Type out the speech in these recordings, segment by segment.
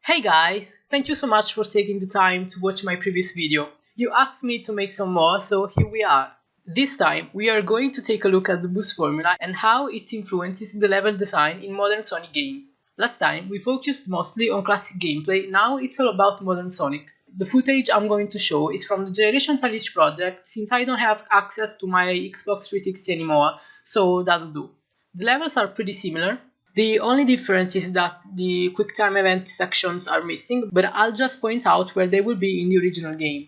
Hey guys, thank you so much for taking the time to watch my previous video. You asked me to make some more, so here we are. This time we are going to take a look at the boost formula and how it influences the level design in modern Sonic games. Last time we focused mostly on classic gameplay, now it's all about modern Sonic. The footage I'm going to show is from the Generations Unleashed project since I don't have access to my Xbox 360 anymore, so that'll do. The levels are pretty similar. The only difference is that the QuickTime event sections are missing, but I'll just point out where they will be in the original game.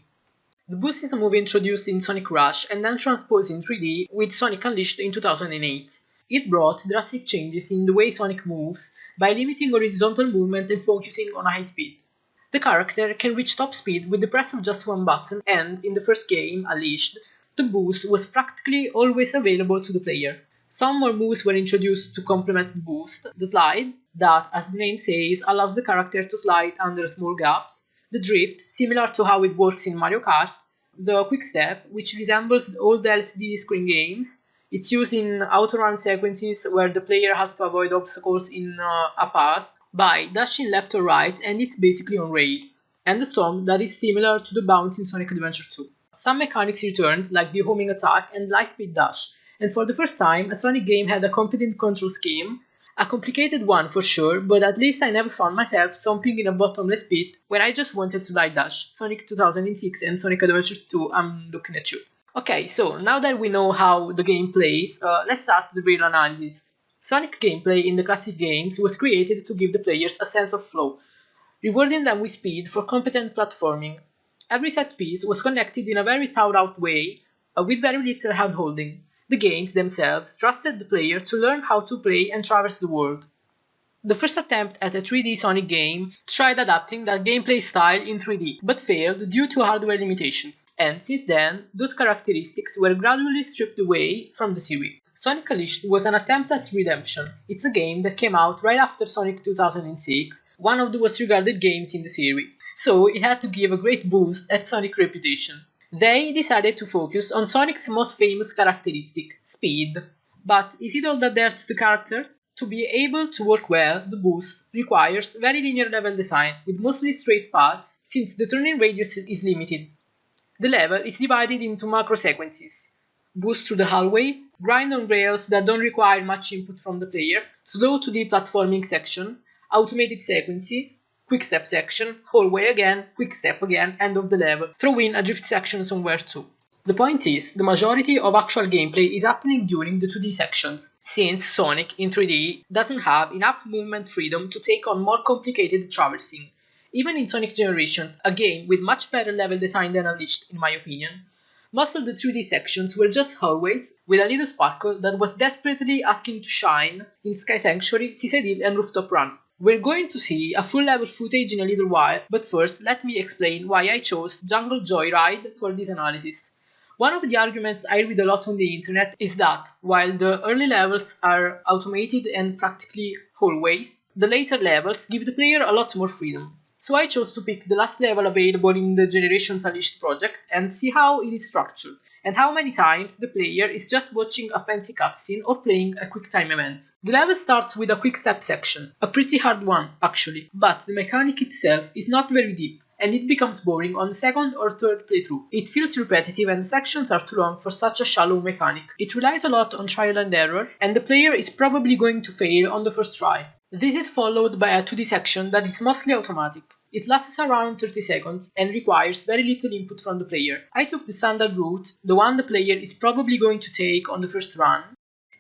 The boost is a move introduced in Sonic Rush and then transposed in 3D with Sonic Unleashed in 2008. It brought drastic changes in the way Sonic moves by limiting horizontal movement and focusing on high speed. The character can reach top speed with the press of just one button, and in the first game, Unleashed, the boost was practically always available to the player. Some more moves were introduced to complement the boost: the slide, that, as the name says, allows the character to slide under small gaps; the drift, similar to how it works in Mario Kart; the quick step, which resembles the old LCD screen games. It's used in auto-run sequences where the player has to avoid obstacles in a path by dashing left or right, and it's basically on rails. And the stomp, that is similar to the bounce in Sonic Adventure 2. Some mechanics returned, like the homing attack and light-speed dash, and for the first time a Sonic game had a competent control scheme. A complicated one for sure, but at least I never found myself stomping in a bottomless pit when I just wanted to light dash. Sonic 2006 and Sonic Adventure 2, I'm looking at you. Okay, so now that we know how the game plays, let's start the real analysis. Sonic gameplay in the classic games was created to give the players a sense of flow, rewarding them with speed for competent platforming. Every set piece was connected in a very thought-out way, with very little hand-holding. The games themselves trusted the player to learn how to play and traverse the world. The first attempt at a 3D Sonic game tried adapting that gameplay style in 3D, but failed due to hardware limitations, and since then, those characteristics were gradually stripped away from the series. Sonic Unleashed was an attempt at redemption. It's a game that came out right after Sonic 2006, one of the most regarded games in the series, so it had to give a great boost at Sonic's reputation. They decided to focus on Sonic's most famous characteristic, speed. But is it all that there to the character? To be able to work well, the boost requires very linear level design, with mostly straight paths, since the turning radius is limited. The level is divided into macro sequences: boost through the hallway, grind on rails that don't require much input from the player, slow to the platforming section, automated sequence, quick step section, hallway again, quick step again, end of the level, throw in a drift section somewhere too. The point is, the majority of actual gameplay is happening during the 2D sections, since Sonic in 3D doesn't have enough movement freedom to take on more complicated traversing. Even in Sonic Generations, a game with much better level design than Unleashed in my opinion, most of the 3D sections were just hallways with a little sparkle that was desperately asking to shine in Sky Sanctuary, Seaside Hill and Rooftop Run. We're going to see a full level footage in a little while, but first let me explain why I chose Jungle Joyride for this analysis. One of the arguments I read a lot on the internet is that, while the early levels are automated and practically hallways, the later levels give the player a lot more freedom. So I chose to pick the last level available in the Generations Unleashed project and see how it is structured, and how many times the player is just watching a fancy cutscene or playing a quick time event. The level starts with a quick step section, a pretty hard one actually, but the mechanic itself is not very deep, and it becomes boring on the second or third playthrough. It feels repetitive and the sections are too long for such a shallow mechanic. It relies a lot on trial and error, and the player is probably going to fail on the first try. This is followed by a 2D section that is mostly automatic. It lasts around 30 seconds and requires very little input from the player. I took the standard route, the one the player is probably going to take on the first run,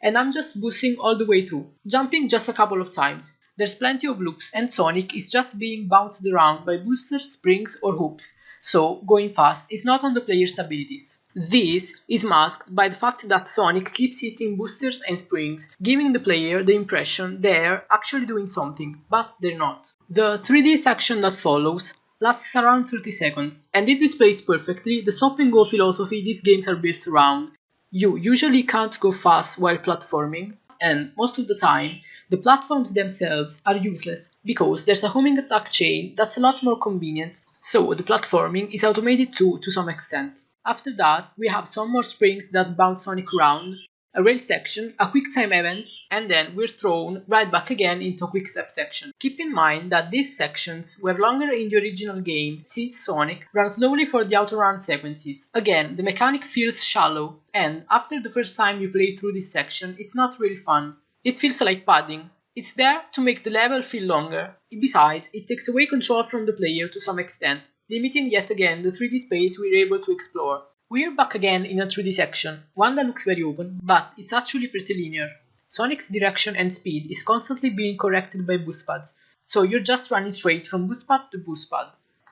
and I'm just boosting all the way through, jumping just a couple of times. There's plenty of loops, and Sonic is just being bounced around by boosters, springs or hoops, so going fast is not on the player's abilities. This is masked by the fact that Sonic keeps hitting boosters and springs, giving the player the impression they're actually doing something, but they're not. The 3D section that follows lasts around 30 seconds, and it displays perfectly the stop and go philosophy these games are built around. You usually can't go fast while platforming, and most of the time, the platforms themselves are useless, because there's a homing attack chain that's a lot more convenient, so the platforming is automated too to some extent. After that, we have some more springs that bounce Sonic around, a rail section, a quick time event, and then we're thrown right back again into a quick step section. Keep in mind that these sections were longer in the original game since Sonic ran slowly for the auto-run sequences. Again, the mechanic feels shallow, and after the first time you play through this section, it's not really fun. It feels like padding. It's there to make the level feel longer. Besides, it takes away control from the player to some extent, limiting yet again the 3D space we're able to explore. We're back again in a 3D section, one that looks very open, but it's actually pretty linear. Sonic's direction and speed is constantly being corrected by boost pads, so you're just running straight from boost pad to boost pad.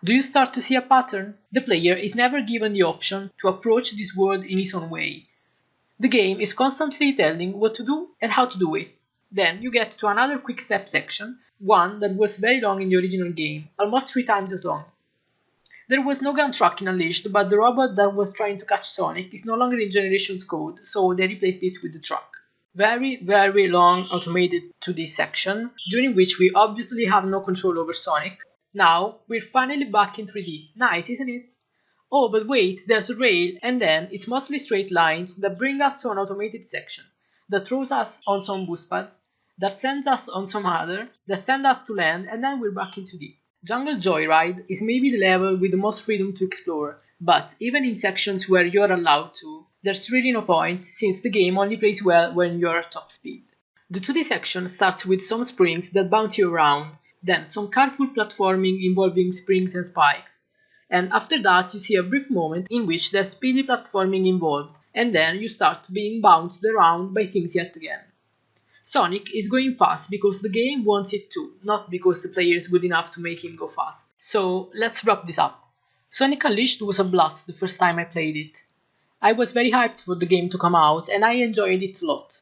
Do you start to see a pattern? The player is never given the option to approach this world in his own way. The game is constantly telling what to do and how to do it. Then you get to another quick step section, one that was very long in the original game, almost 3 times as long. There was no gun tracking unleashed, but the robot that was trying to catch Sonic is no longer in Generations code, so they replaced it with the truck. Very long automated 2D section, during which we obviously have no control over Sonic. Now, we're finally back in 3D. Nice, isn't it? Oh, but wait, there's a rail, and then it's mostly straight lines that bring us to an automated section, that throws us on some boost pads, that sends us on some other, that send us to land, and then we're back in 2D. Jungle Joyride is maybe the level with the most freedom to explore, but even in sections where you're allowed to, there's really no point, since the game only plays well when you're at top speed. The 2D section starts with some springs that bounce you around, then some careful platforming involving springs and spikes, and after that you see a brief moment in which there's speedy platforming involved, and then you start being bounced around by things yet again. Sonic is going fast because the game wants it to, not because the player is good enough to make him go fast. So let's wrap this up. Sonic Unleashed was a blast the first time I played it. I was very hyped for the game to come out and I enjoyed it a lot.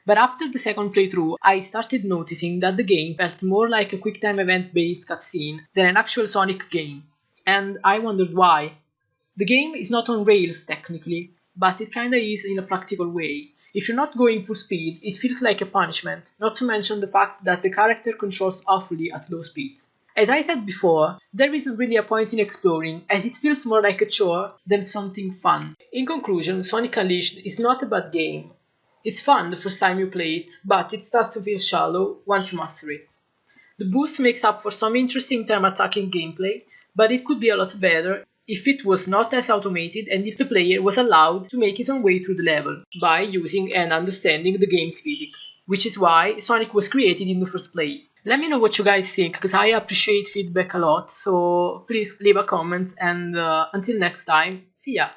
But after the second playthrough, I started noticing that the game felt more like a QuickTime event based cutscene than an actual Sonic game. And I wondered why. The game is not on rails technically, but it kinda is in a practical way. If you're not going full speed, it feels like a punishment, not to mention the fact that the character controls awfully at low speeds. As I said before, there isn't really a point in exploring, as it feels more like a chore than something fun. In conclusion, Sonic Unleashed is not a bad game. It's fun the first time you play it, but it starts to feel shallow once you master it. The boost makes up for some interesting time attacking gameplay, but it could be a lot better if it was not as automated and if the player was allowed to make his own way through the level by using and understanding the game's physics, which is why Sonic was created in the first place. Let me know what you guys think, because I appreciate feedback a lot, so please leave a comment and until next time, see ya!